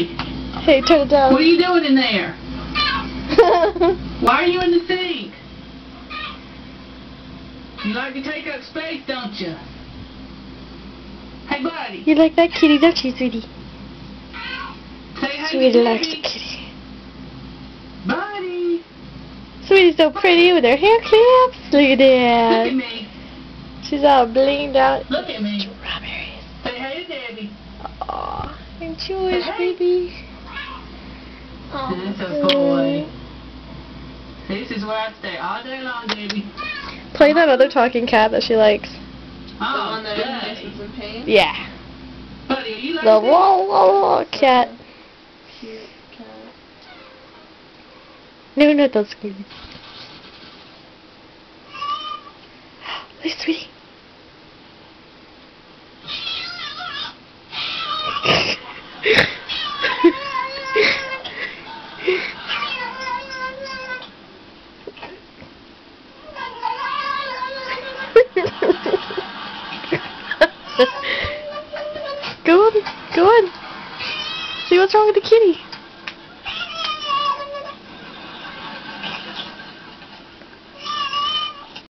buddy. Hey, turn it down. What are you doing in there? Why are you in the sink? You like to take up space, don't you? Hey, buddy. You like that kitty, don't you, sweetie? Say hey Sweetie to likes the Debbie. kitty. Buddy. Sweetie's so pretty with her hair clips. Look at Look that. at me. She's all blinged out. Look at me. Strawberries. Say hey to Debbie. Aw, enjoy, Hey. baby. Oh, That's a boy. This is where I stay all day long, Debbie. Play that other talking cat that she likes. Oh, The one that good. is in pain? Yeah. Buddy, are you like The this? whoa, whoa, whoa cat. Cute cat. No, not those squeaky. Hey, sweetie. Go on, go on. See what's wrong with the kitty.